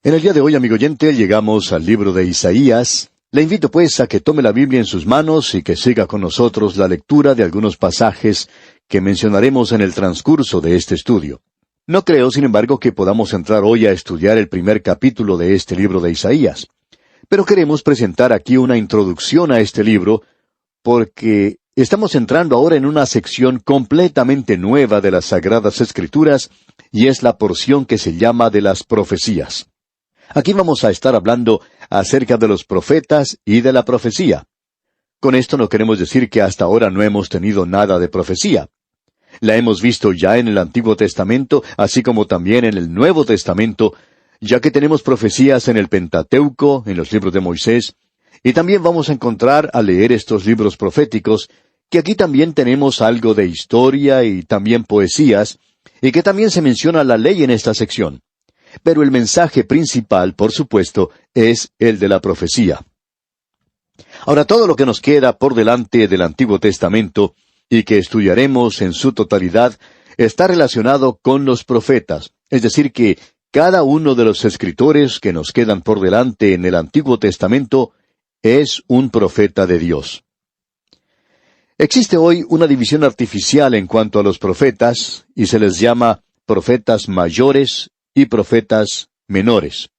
En el día de hoy, amigo oyente, llegamos al libro de Isaías. Le invito pues a que tome la Biblia en sus manos y que siga con nosotros la lectura de algunos pasajes que mencionaremos en el transcurso de este estudio. No creo, sin embargo, que podamos entrar hoy a estudiar el primer capítulo de este libro de Isaías. Pero queremos presentar aquí una introducción a este libro porque estamos entrando ahora en una sección completamente nueva de las Sagradas Escrituras y es la porción que se llama de las profecías. Aquí vamos a estar hablando acerca de los profetas y de la profecía. Con esto no queremos decir que hasta ahora no hemos tenido nada de profecía. La hemos visto ya en el Antiguo Testamento, así como también en el Nuevo Testamento, ya que tenemos profecías en el Pentateuco, en los libros de Moisés, y también vamos a encontrar al leer estos libros proféticos, que aquí también tenemos algo de historia y también poesías, y que también se menciona la ley en esta sección. Pero el mensaje principal, por supuesto, es el de la profecía. Ahora, todo lo que nos queda por delante del Antiguo Testamento, y que estudiaremos en su totalidad, está relacionado con los profetas. Es decir, que cada uno de los escritores que nos quedan por delante en el Antiguo Testamento es un profeta de Dios. Existe hoy una división artificial en cuanto a los profetas, y se les llama profetas mayores y profetas menores.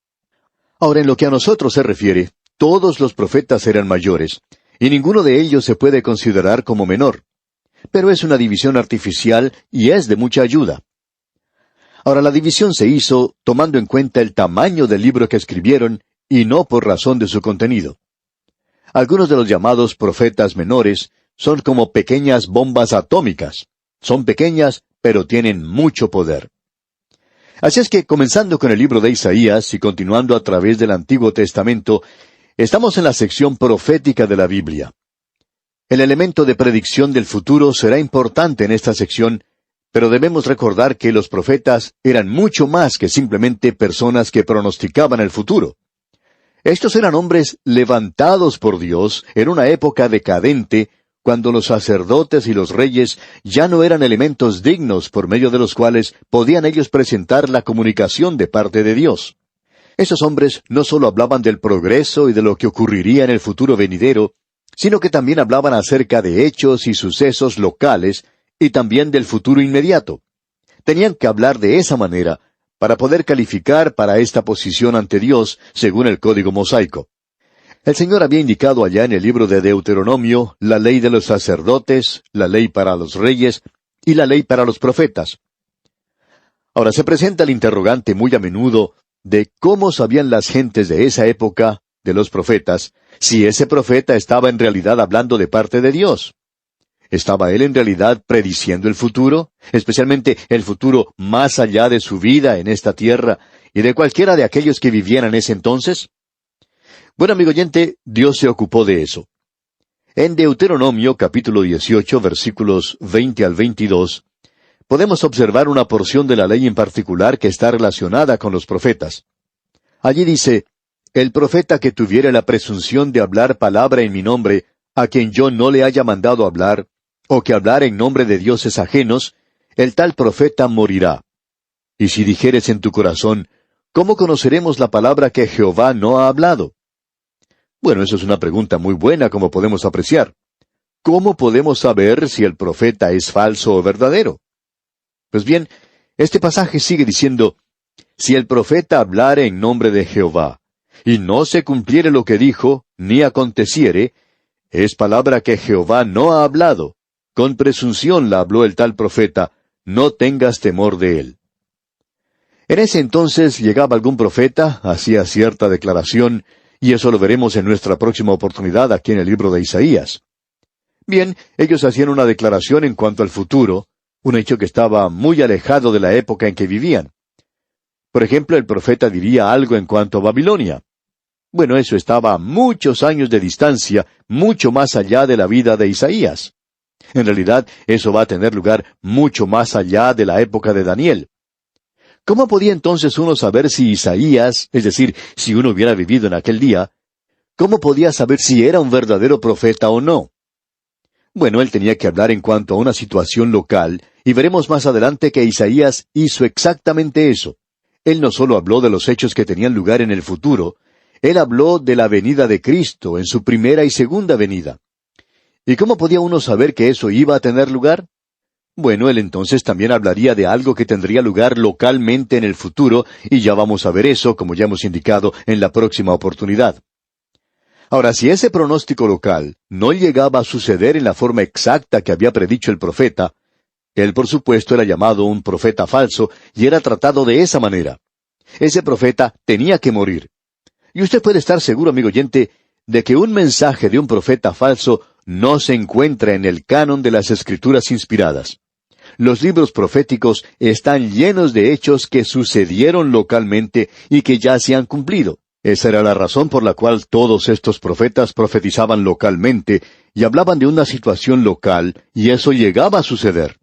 Ahora, en lo que a nosotros se refiere, todos los profetas eran mayores, y ninguno de ellos se puede considerar como menor. Pero es una división artificial y es de mucha ayuda. Ahora, la división se hizo tomando en cuenta el tamaño del libro que escribieron y no por razón de su contenido. Algunos de los llamados profetas menores son como pequeñas bombas atómicas. Son pequeñas, pero tienen mucho poder. Así es que, comenzando con el libro de Isaías y continuando a través del Antiguo Testamento, estamos en la sección profética de la Biblia. El elemento de predicción del futuro será importante en esta sección, pero debemos recordar que los profetas eran mucho más que simplemente personas que pronosticaban el futuro. Estos eran hombres levantados por Dios en una época decadente, cuando los sacerdotes y los reyes ya no eran elementos dignos por medio de los cuales podían ellos presentar la comunicación de parte de Dios. Esos hombres no solo hablaban del progreso y de lo que ocurriría en el futuro venidero, sino que también hablaban acerca de hechos y sucesos locales y también del futuro inmediato. Tenían que hablar de esa manera para poder calificar para esta posición ante Dios según el código mosaico. El Señor había indicado allá en el libro de Deuteronomio la ley de los sacerdotes, la ley para los reyes y la ley para los profetas. Ahora se presenta el interrogante muy a menudo de cómo sabían las gentes de esa época, de los profetas, si ese profeta estaba en realidad hablando de parte de Dios. ¿Estaba él en realidad prediciendo el futuro, especialmente el futuro más allá de su vida en esta tierra y de cualquiera de aquellos que vivían en ese entonces? Bueno, amigo oyente, Dios se ocupó de eso. En Deuteronomio capítulo 18, versículos 20 al 22, podemos observar una porción de la ley en particular que está relacionada con los profetas. Allí dice: «El profeta que tuviere la presunción de hablar palabra en mi nombre, a quien yo no le haya mandado hablar, o que hablar en nombre de dioses ajenos, el tal profeta morirá. Y si dijeres en tu corazón, ¿cómo conoceremos la palabra que Jehová no ha hablado?». Bueno, eso es una pregunta muy buena, como podemos apreciar. ¿Cómo podemos saber si el profeta es falso o verdadero? Pues bien, este pasaje sigue diciendo: «Si el profeta hablare en nombre de Jehová, y no se cumpliere lo que dijo, ni aconteciere, es palabra que Jehová no ha hablado. Con presunción la habló el tal profeta, no tengas temor de él». En ese entonces llegaba algún profeta, hacía cierta declaración, y eso lo veremos en nuestra próxima oportunidad aquí en el libro de Isaías. Bien, ellos hacían una declaración en cuanto al futuro, un hecho que estaba muy alejado de la época en que vivían. Por ejemplo, el profeta diría algo en cuanto a Babilonia. Bueno, eso estaba a muchos años de distancia, mucho más allá de la vida de Isaías. En realidad, eso va a tener lugar mucho más allá de la época de Daniel. ¿Cómo podía entonces uno saber si Isaías, es decir, si uno hubiera vivido en aquel día, cómo podía saber si era un verdadero profeta o no? Bueno, él tenía que hablar en cuanto a una situación local, y veremos más adelante que Isaías hizo exactamente eso. Él no solo habló de los hechos que tenían lugar en el futuro, él habló de la venida de Cristo en su primera y segunda venida. ¿Y cómo podía uno saber que eso iba a tener lugar? Bueno, él entonces también hablaría de algo que tendría lugar localmente en el futuro, y ya vamos a ver eso, como ya hemos indicado, en la próxima oportunidad. Ahora, si ese pronóstico local no llegaba a suceder en la forma exacta que había predicho el profeta, él por supuesto era llamado un profeta falso y era tratado de esa manera. Ese profeta tenía que morir. Y usted puede estar seguro, amigo oyente, de que un mensaje de un profeta falso no se encuentra en el canon de las Escrituras inspiradas. Los libros proféticos están llenos de hechos que sucedieron localmente y que ya se han cumplido. Esa era la razón por la cual todos estos profetas profetizaban localmente y hablaban de una situación local, y eso llegaba a suceder.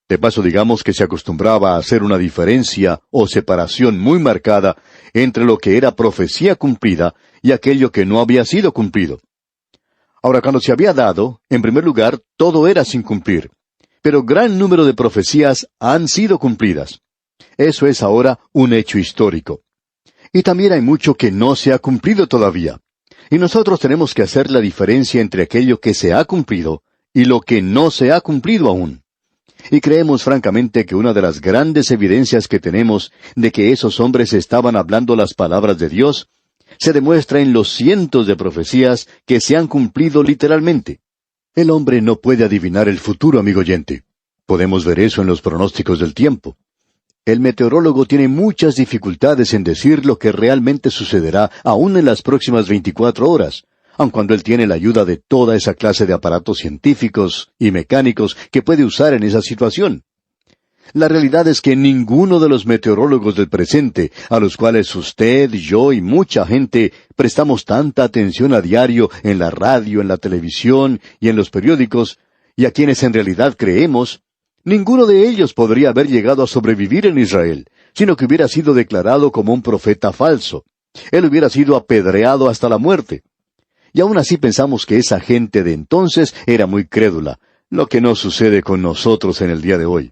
De paso, digamos que se acostumbraba a hacer una diferencia o separación muy marcada entre lo que era profecía cumplida y aquello que no había sido cumplido. Ahora, cuando se había dado, en primer lugar, todo era sin cumplir. Pero gran número de profecías han sido cumplidas. Eso es ahora un hecho histórico. Y también hay mucho que no se ha cumplido todavía. Y nosotros tenemos que hacer la diferencia entre aquello que se ha cumplido y lo que no se ha cumplido aún. Y creemos francamente que una de las grandes evidencias que tenemos de que esos hombres estaban hablando las palabras de Dios se demuestra en los cientos de profecías que se han cumplido literalmente. El hombre no puede adivinar el futuro, amigo oyente. Podemos ver eso en los pronósticos del tiempo. El meteorólogo tiene muchas dificultades en decir lo que realmente sucederá aún en las próximas 24 horas, aun cuando él tiene la ayuda de toda esa clase de aparatos científicos y mecánicos que puede usar en esa situación. La realidad es que ninguno de los meteorólogos del presente, a los cuales usted, yo y mucha gente prestamos tanta atención a diario en la radio, en la televisión y en los periódicos, y a quienes en realidad creemos, ninguno de ellos podría haber llegado a sobrevivir en Israel, sino que hubiera sido declarado como un profeta falso. Él hubiera sido apedreado hasta la muerte. Y aún así pensamos que esa gente de entonces era muy crédula, lo que no sucede con nosotros en el día de hoy.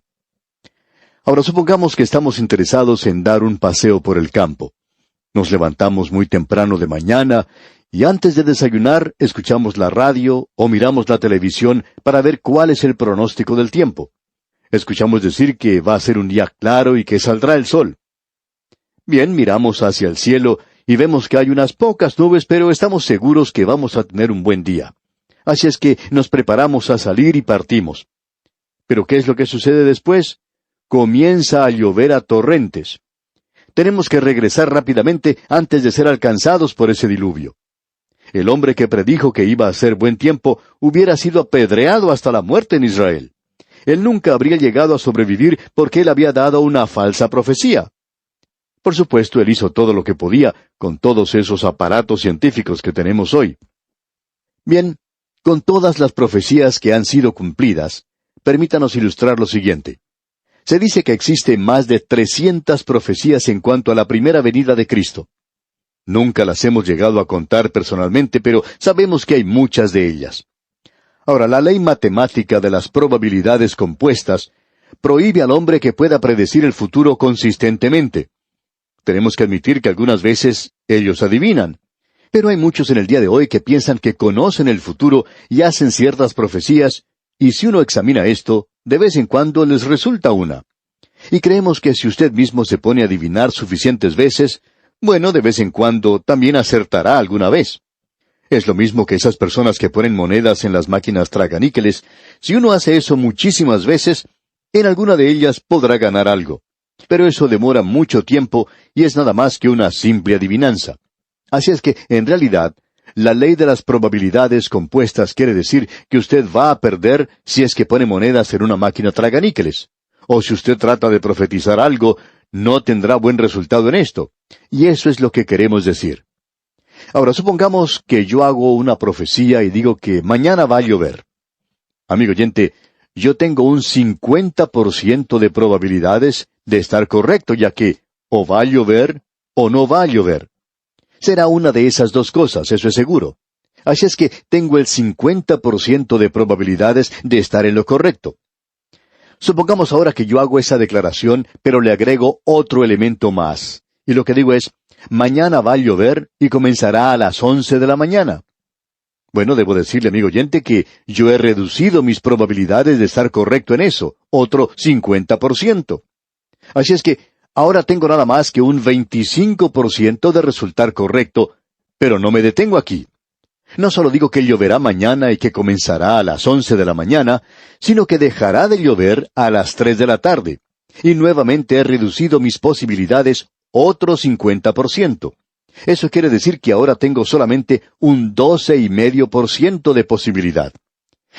Ahora supongamos que estamos interesados en dar un paseo por el campo. Nos levantamos muy temprano de mañana y antes de desayunar escuchamos la radio o miramos la televisión para ver cuál es el pronóstico del tiempo. Escuchamos decir que va a ser un día claro y que saldrá el sol. Bien, miramos hacia el cielo y vemos que hay unas pocas nubes, pero estamos seguros que vamos a tener un buen día. Así es que nos preparamos a salir y partimos. ¿Pero qué es lo que sucede después? Comienza a llover a torrentes. Tenemos que regresar rápidamente antes de ser alcanzados por ese diluvio. El hombre que predijo que iba a ser buen tiempo hubiera sido apedreado hasta la muerte en Israel. Él nunca habría llegado a sobrevivir porque él había dado una falsa profecía. Por supuesto, él hizo todo lo que podía con todos esos aparatos científicos que tenemos hoy. Bien, con todas las profecías que han sido cumplidas, permítanos ilustrar lo siguiente. Se dice que existe más de 300 profecías en cuanto a la primera venida de Cristo. Nunca las hemos llegado a contar personalmente, pero sabemos que hay muchas de ellas. Ahora, la ley matemática de las probabilidades compuestas prohíbe al hombre que pueda predecir el futuro consistentemente. Tenemos que admitir que algunas veces ellos adivinan. Pero hay muchos en el día de hoy que piensan que conocen el futuro y hacen ciertas profecías, y si uno examina esto, de vez en cuando les resulta una. Y creemos que si usted mismo se pone a adivinar suficientes veces, bueno, de vez en cuando también acertará alguna vez. Es lo mismo que esas personas que ponen monedas en las máquinas traganíqueles. Si uno hace eso muchísimas veces, en alguna de ellas podrá ganar algo. Pero eso demora mucho tiempo y es nada más que una simple adivinanza. Así es que, en realidad, la ley de las probabilidades compuestas quiere decir que usted va a perder si es que pone monedas en una máquina traganíqueles. O si usted trata de profetizar algo, no tendrá buen resultado en esto. Y eso es lo que queremos decir. Ahora, supongamos que yo hago una profecía y digo que mañana va a llover. Amigo oyente, yo tengo un 50% de probabilidades de estar correcto, ya que o va a llover o no va a llover. Será una de esas dos cosas, eso es seguro. Así es que tengo el 50% de probabilidades de estar en lo correcto. Supongamos ahora que yo hago esa declaración, pero le agrego otro elemento más. Y lo que digo es, mañana va a llover y comenzará a las 11 de la mañana. Bueno, debo decirle, amigo oyente, que yo he reducido mis probabilidades de estar correcto en eso, otro 50%. Así es que ahora tengo nada más que un 25% de resultar correcto, pero no me detengo aquí. No solo digo que lloverá mañana y que comenzará a las 11 de la mañana, sino que dejará de llover a las 3 de la tarde. Y nuevamente he reducido mis posibilidades otro 50%. Eso quiere decir que ahora tengo solamente un 12,5% de posibilidad.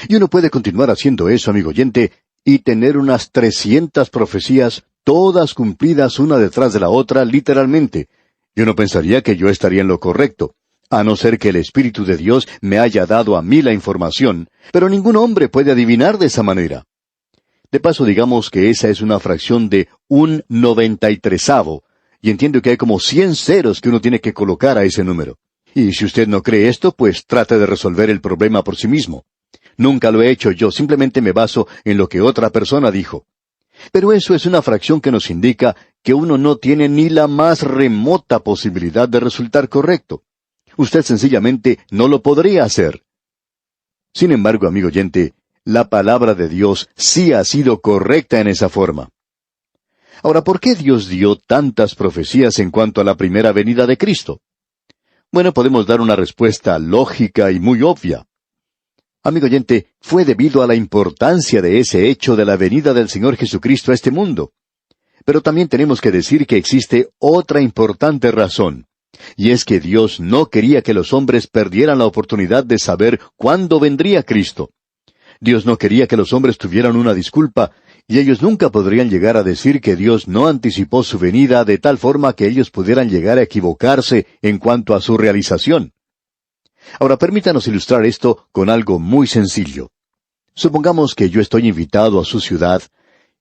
Y uno puede continuar haciendo eso, amigo oyente, y tener unas 300 profecías, todas cumplidas una detrás de la otra, literalmente. Y uno pensaría que yo estaría en lo correcto, a no ser que el Espíritu de Dios me haya dado a mí la información, pero ningún hombre puede adivinar de esa manera. De paso, digamos que esa es una fracción de un 93avo, y entiendo que hay como 100 ceros que uno tiene que colocar a ese número. Y si usted no cree esto, pues trate de resolver el problema por sí mismo. Nunca lo he hecho yo, simplemente me baso en lo que otra persona dijo. Pero eso es una fracción que nos indica que uno no tiene ni la más remota posibilidad de resultar correcto. Usted sencillamente no lo podría hacer. Sin embargo, amigo oyente, la palabra de Dios sí ha sido correcta en esa forma. Ahora, ¿por qué Dios dio tantas profecías en cuanto a la primera venida de Cristo? Bueno, podemos dar una respuesta lógica y muy obvia. Amigo oyente, fue debido a la importancia de ese hecho de la venida del Señor Jesucristo a este mundo. Pero también tenemos que decir que existe otra importante razón, y es que Dios no quería que los hombres perdieran la oportunidad de saber cuándo vendría Cristo. Dios no quería que los hombres tuvieran una disculpa, y ellos nunca podrían llegar a decir que Dios no anticipó su venida de tal forma que ellos pudieran llegar a equivocarse en cuanto a su realización. Ahora permítanos ilustrar esto con algo muy sencillo. Supongamos que yo estoy invitado a su ciudad,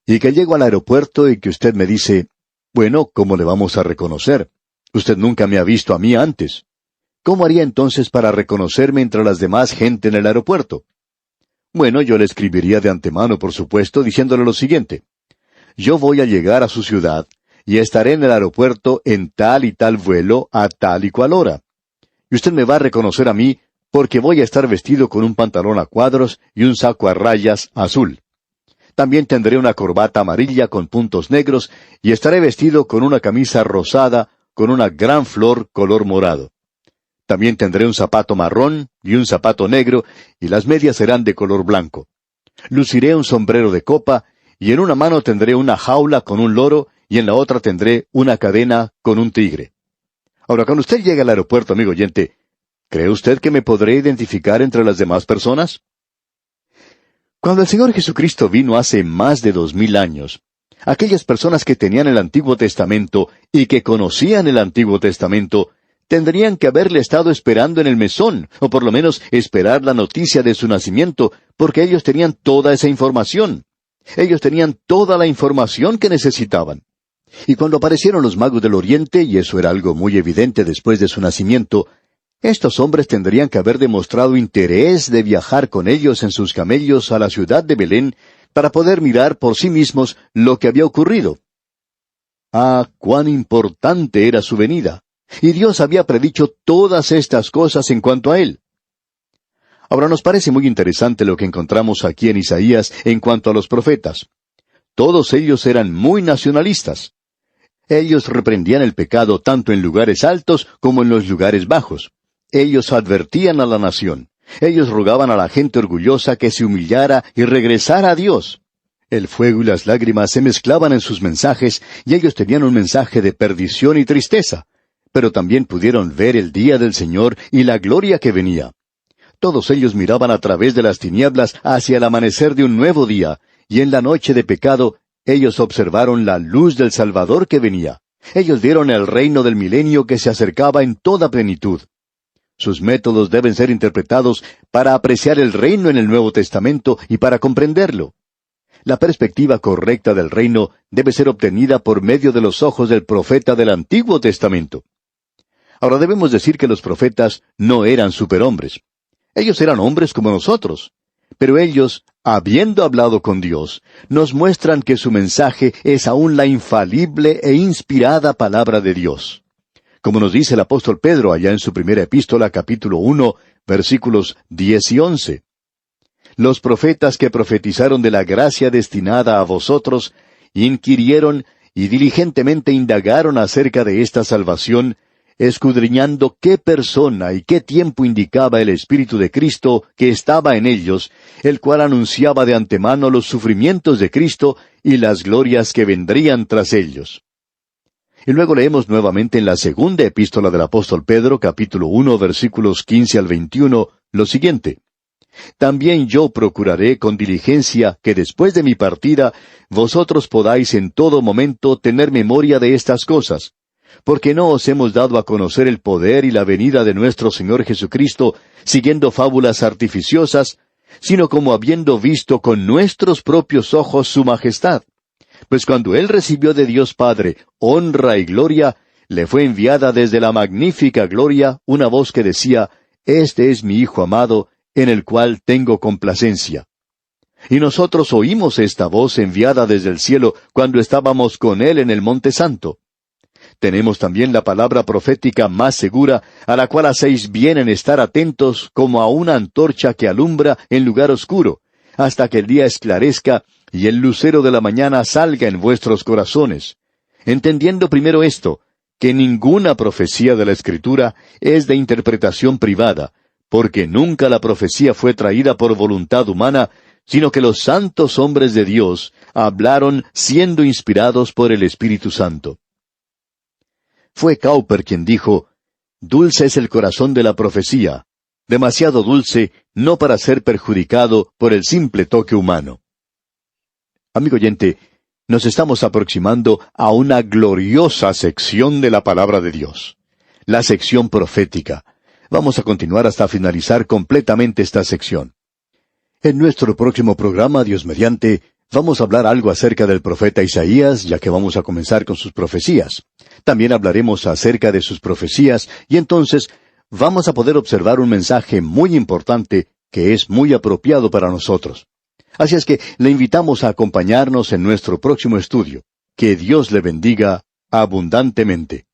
y que llego al aeropuerto y que usted me dice, bueno, ¿cómo le vamos a reconocer? Usted nunca me ha visto a mí antes. ¿Cómo haría entonces para reconocerme entre las demás gente en el aeropuerto? Bueno, yo le escribiría de antemano, por supuesto, diciéndole lo siguiente. Yo voy a llegar a su ciudad, y estaré en el aeropuerto en tal y tal vuelo a tal y cual hora. Y usted me va a reconocer a mí porque voy a estar vestido con un pantalón a cuadros y un saco a rayas azul. También tendré una corbata amarilla con puntos negros y estaré vestido con una camisa rosada con una gran flor color morado. También tendré un zapato marrón y un zapato negro, y las medias serán de color blanco. Luciré un sombrero de copa, y en una mano tendré una jaula con un loro, y en la otra tendré una cadena con un tigre. Ahora, cuando usted llegue al aeropuerto, amigo oyente, ¿cree usted que me podré identificar entre las demás personas? Cuando el Señor Jesucristo vino hace más de 2000 años, aquellas personas que tenían el Antiguo Testamento y que conocían el Antiguo Testamento, tendrían que haberle estado esperando en el mesón, o por lo menos esperar la noticia de su nacimiento, porque ellos tenían toda esa información. Ellos tenían toda la información que necesitaban. Y cuando aparecieron los magos del Oriente, y eso era algo muy evidente después de su nacimiento, estos hombres tendrían que haber demostrado interés de viajar con ellos en sus camellos a la ciudad de Belén para poder mirar por sí mismos lo que había ocurrido. Ah, cuán importante era su venida. Y Dios había predicho todas estas cosas en cuanto a él. Ahora nos parece muy interesante lo que encontramos aquí en Isaías en cuanto a los profetas. Todos ellos eran muy nacionalistas. Ellos reprendían el pecado tanto en lugares altos como en los lugares bajos. Ellos advertían a la nación. Ellos rogaban a la gente orgullosa que se humillara y regresara a Dios. El fuego y las lágrimas se mezclaban en sus mensajes, y ellos tenían un mensaje de perdición y tristeza. Pero también pudieron ver el día del Señor y la gloria que venía. Todos ellos miraban a través de las tinieblas hacia el amanecer de un nuevo día, y en la noche de pecado, ellos observaron la luz del Salvador que venía. Ellos vieron el reino del milenio que se acercaba en toda plenitud. Sus métodos deben ser interpretados para apreciar el reino en el Nuevo Testamento y para comprenderlo. La perspectiva correcta del reino debe ser obtenida por medio de los ojos del profeta del Antiguo Testamento. Ahora debemos decir que los profetas no eran superhombres. Ellos eran hombres como nosotros, Pero ellos, habiendo hablado con Dios, nos muestran que su mensaje es aún la infalible e inspirada palabra de Dios. Como nos dice el apóstol Pedro allá en su primera epístola, capítulo 1, versículos 10 y 11. Los profetas que profetizaron de la gracia destinada a vosotros, inquirieron y diligentemente indagaron acerca de esta salvación, escudriñando qué persona y qué tiempo indicaba el Espíritu de Cristo que estaba en ellos, el cual anunciaba de antemano los sufrimientos de Cristo y las glorias que vendrían tras ellos. Y luego leemos nuevamente en la segunda epístola del apóstol Pedro, capítulo 1, versículos 15 al 21, lo siguiente: También yo procuraré con diligencia que después de mi partida vosotros podáis en todo momento tener memoria de estas cosas, porque no os hemos dado a conocer el poder y la venida de nuestro Señor Jesucristo siguiendo fábulas artificiosas, sino como habiendo visto con nuestros propios ojos su majestad. Pues cuando Él recibió de Dios Padre honra y gloria, le fue enviada desde la magnífica gloria una voz que decía: Este es mi Hijo amado, en el cual tengo complacencia. Y nosotros oímos esta voz enviada desde el cielo cuando estábamos con Él en el Monte Santo. Tenemos también la palabra profética más segura, a la cual hacéis bien en estar atentos como a una antorcha que alumbra en lugar oscuro, hasta que el día esclarezca y el lucero de la mañana salga en vuestros corazones. Entendiendo primero esto, que ninguna profecía de la Escritura es de interpretación privada, porque nunca la profecía fue traída por voluntad humana, sino que los santos hombres de Dios hablaron siendo inspirados por el Espíritu Santo. Fue Cowper quien dijo: Dulce es el corazón de la profecía, demasiado dulce no para ser perjudicado por el simple toque humano. Amigo oyente, nos estamos aproximando a una gloriosa sección de la palabra de Dios, la sección profética. Vamos a continuar hasta finalizar completamente esta sección. En nuestro próximo programa, Dios mediante, vamos a hablar algo acerca del profeta Isaías, ya que vamos a comenzar con sus profecías. También hablaremos acerca de sus profecías, y entonces vamos a poder observar un mensaje muy importante que es muy apropiado para nosotros. Así es que le invitamos a acompañarnos en nuestro próximo estudio. Que Dios le bendiga abundantemente.